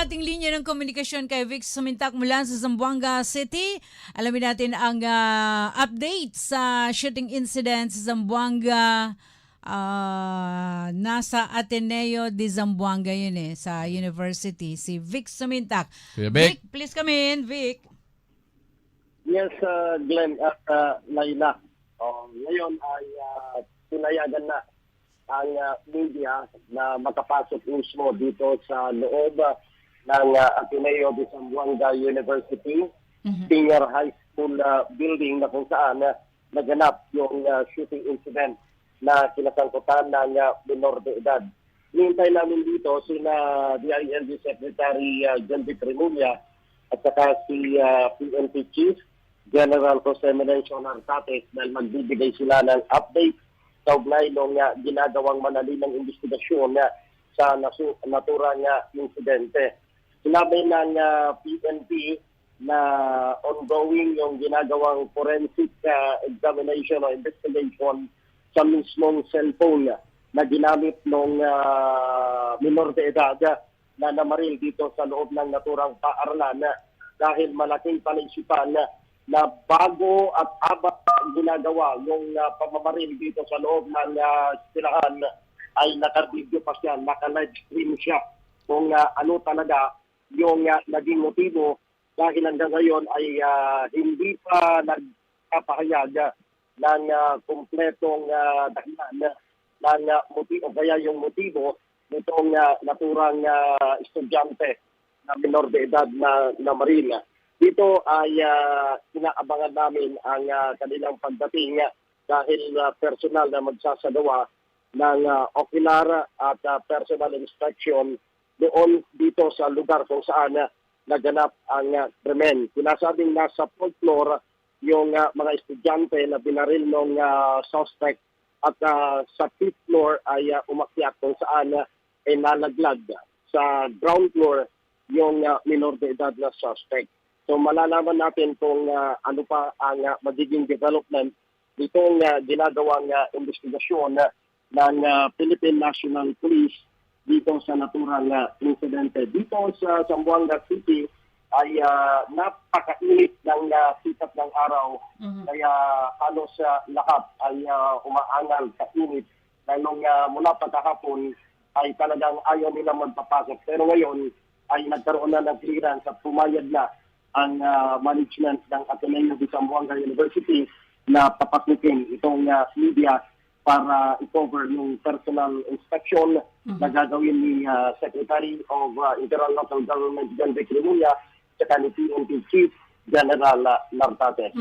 ating linya ng komunikasyon kay Vic Sumintak mula sa Zamboanga City. Alamin natin ang update sa shooting incident sa Zamboanga. Nasa Ateneo de Zamboanga yun sa university. Si Vic Sumintak. Kuya Vic, Vic. please come in, Vic. Yes, Glenn at Laila. Ngayon ay pinayagan na ang media na makapasok mismo dito sa loob ng Ateneo de Zamboanga University, Senior High School building na kung saan naganap yung shooting incident na kinasangkutan ng minor de edad. Hinihintay namin dito sina DILG Secretary John B. Trimulya at saka si PNP Chief General Jose Melencio Nartates dahil magbibigay sila ng update kaugnay ng ginagawang manalinang investigasyon sa naturang insidente. Sinabi ng PNP na ongoing yung ginagawang forensic examination o investigation sa mismong cellphone na ginamit ng minor de edad na namaril dito sa loob ng naturang paaralan dahil malaking panisipan na bago at abot ginagawa yung pamamaril dito sa loob ng eskwelahan ay naka-video pa siya, naka-live stream siya kung ano talaga yung naging motibo dahil hanggang ngayon ay hindi pa nagpapahayag ng kumpletong dahilan ng motibo, kaya yung motibo nitong naturang estudyante na minor de edad na namaril. Dito ay inaabangan namin ang kanilang pagdating dahil personal na magsasagawa ng ocular at personal inspection doon dito sa lugar kung saan naganap ang krimen. Sinasabing nasa 4th floor yung mga estudyante na binaril ng suspect at sa 5th floor ay umakyat kung saan ay nalaglag sa ground floor yung minor de edad na suspect. So malalaman natin kung ano pa ang magiging development nitong ginagawang investigasyon ng Philippine National Police dito sa naturang insidente. Dito sa Zamboanga City ay napakainit ng sikat ng araw. Kaya halos lahat ay umaangal sa init. Dahil mula pagkahapon ay talagang ayaw nila magpapasok. Pero ngayon ay nagkaroon na ng clearance at pumayag na ang management ng Ateneo de Zamboanga University na papasukin itong media para i-cover yung personal inspection na gagawin ni Secretary of Internal Local Government John B. Trimulya at ni PNP Chief General Nartates.